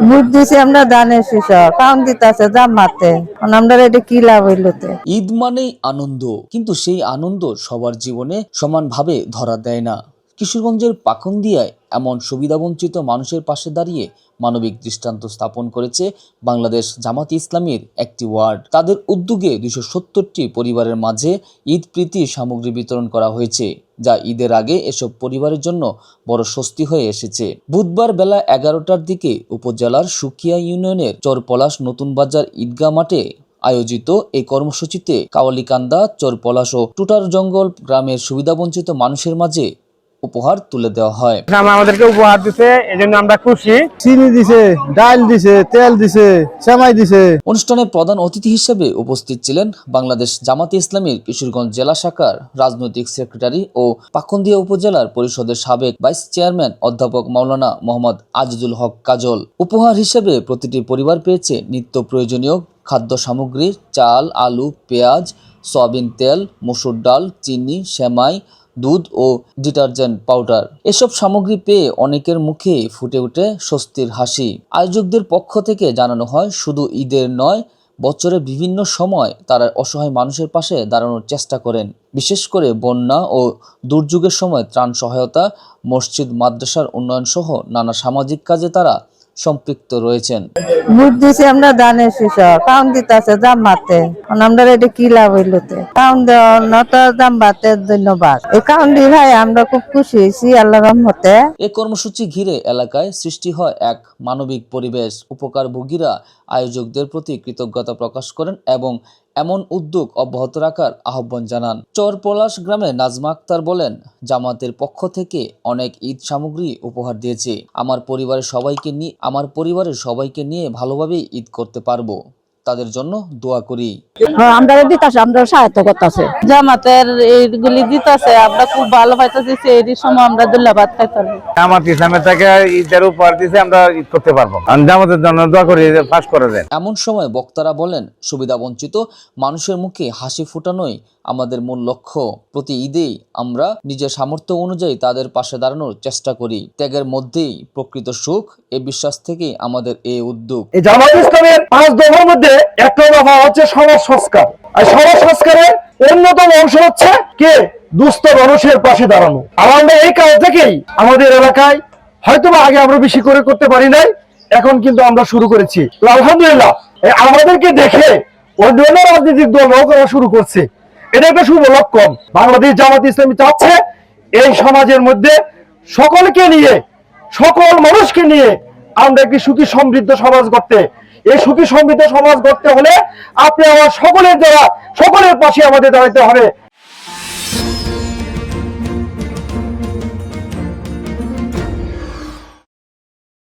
Vote দিছি আমরা দানের শীষ কাউন্ট দিতেছে জামাতে, আমরা এটা কি লাভ হইলতে। ঈদ মানেই আনন্দ, কিন্তু সেই আনন্দ সবার জীবনে সমানভাবে ধরা দেয় না। কিশোরগঞ্জের পাকন্দিয়ায় এমন সুবিধাবঞ্চিত মানুষের পাশে দাঁড়িয়ে মানবিক দৃষ্টান্ত স্থাপন করেছে বাংলাদেশ জামাতে ইসলামীর একটি ওয়ার্ড। তাদের উদ্যোগে 270টি পরিবারের মাঝে ঈদ প্রীতি সামগ্রী বিতরণ করা হয়েছে, যা ঈদের আগে এসব পরিবারের জন্য বড় স্বস্তি হয়ে এসেছে। বুধবার বেলা 11টার দিকে উপজেলার সুকিয়া ইউনিয়নের চরপলাশ নতুন বাজার ঈদগাহ মাঠে আয়োজিত এই কর্মসূচিতে কাওয়ালিকান্দা, চরপলাশ ও টুটার জঙ্গল গ্রামের সুবিধাবঞ্চিত মানুষের মাঝে উপহার তুলে দেওয়া হয়। আমাদেরকে উপহার দিছে, এজন্য আমরা খুশি। চিনি দিছে, ডাল দিছে, তেল দিছে, সেমাই দিছে। অনুষ্ঠানে প্রধান অতিথি হিসেবে উপস্থিত ছিলেন বাংলাদেশ জামাতে ইসলামীর কিশোরগঞ্জ জেলা শাখার রাজনৈতিক সেক্রেটারি ও পাকন্দিয়া উপজেলার পরিষদের সাবেক ভাইস চেয়ারম্যান অধ্যাপক মাওলানা মোহাম্মদ আজিজুল হক কাজল। উপহার হিসেবে প্রতিটি পরিবার পেয়েছে নিত্য প্রয়োজনীয় খাদ্য সামগ্রী, চাল, আলু, পেঁয়াজ, সয়াবিন তেল, মসুর ডাল, চিনি, সেমাই, দুধ ও ডিটারজেন্ট পাউডার। এসব সামগ্রী পেয়ে অনেকের মুখে ফুটে ওঠে স্বস্তির হাসি। আয়োজকদের পক্ষ থেকে জানানো হয়, শুধু ঈদের নয়, বছরের বিভিন্ন সময় তারা অসহায় মানুষের পাশে দাঁড়ানোর চেষ্টা করেন। বিশেষ করে বন্যা ও দুর্যোগের সময় ত্রাণ সহায়তা, মসজিদ মাদ্রাসার উন্নয়ন সহ নানা সামাজিক কাজে তারা সম্পৃক্ত রয়েছেন। ভোট দিছি আমরা দানের শীষ কাউন্ট দিতেছে জামাতে, আমরা এটা কি লাভ হইলতে। কাউন্ট দেওয়া জামাতে ধন্যবাদ। এই কাউন্ট দিয়ে ভাই আমরা খুব খুশি হয়েছি আল্লাহর রহমতে। এই কর্মসূচি ঘিরে এলাকায় সৃষ্টি হয় এক মানবিক পরিবেশ। উপকারভোগীরা আয়োজকদের প্রতি কৃতজ্ঞতা প্রকাশ করেন এবং এমন উদ্যোগ অব্যাহত রাখার আহ্বান জানান। চরপলাশ গ্রামে নাজমা আক্তার বলেন, জামাতের পক্ষ থেকে অনেক ঈদ সামগ্রী উপহার দিয়েছে। আমার পরিবারের সবাইকে নিয়ে ভালোভাবে ঈদ করতে পারবো। তাদের জন্য দোয়া করি। আমরা দিতেছে, আমরা সাহায্য করতেছে, জামাতের এইগুলি দিতেছে, আমরা খুব ভালো পাইতেছি। এই সময় আমরা ধন্যবাদ পাইতে জামাত ইসলামের থেকে ঈদের উপহার দিছে, আমরা ঈদ করতে পারবো। জামাতের জন্য দোয়া করি, পাস করে দেন। এমন সময় বক্তারা বলেন, সুবিধাবঞ্চিত মানুষের মুখে হাসি ফোটানোই আমাদের মূল লক্ষ্য। প্রতি ঈদেই আমরা নিজের সামর্থ্য অনুযায়ী তাদের পাশে দাঁড়ানোর চেষ্টা করি। ত্যাগের মধ্যেই প্রকৃত সুখ, এই বিশ্বাস থেকেই আমাদের এই উদ্যোগ। এই জামাত ইসলামের 5 দফার মধ্যে একটা দফা হচ্ছে সমাজ সংস্কার। আর সমাজ সংস্কারের অন্যতম অংশ হচ্ছে কে? দুস্থ মানুষের পাশে দাঁড়ানো। আর আমরা এই কাজ থেকেই আমাদের এলাকায় হয়তোবা আগে আমরা বেশি করে করতে পারি নাই, এখন কিন্তু আমরা শুরু করেছি। তো আলহামদুলিল্লাহ আমাদেরকে দেখে অন্যান্য রাজনৈতিক দলও করা শুরু করছে। এটা একটা শুভ লক্ষণ। বাংলাদেশ জামাত ইসলামী চাচ্ছে এই সমাজের মধ্যে সকলকে নিয়ে, সকল মানুষকে নিয়ে আমরা একটি সুখী সমৃদ্ধ সমাজ গড়তে। এই সুখী সমৃদ্ধ সমাজ গড়তে হলে আপনি আমার সকলের পাশে আমাদের দাঁড়াতে হবে।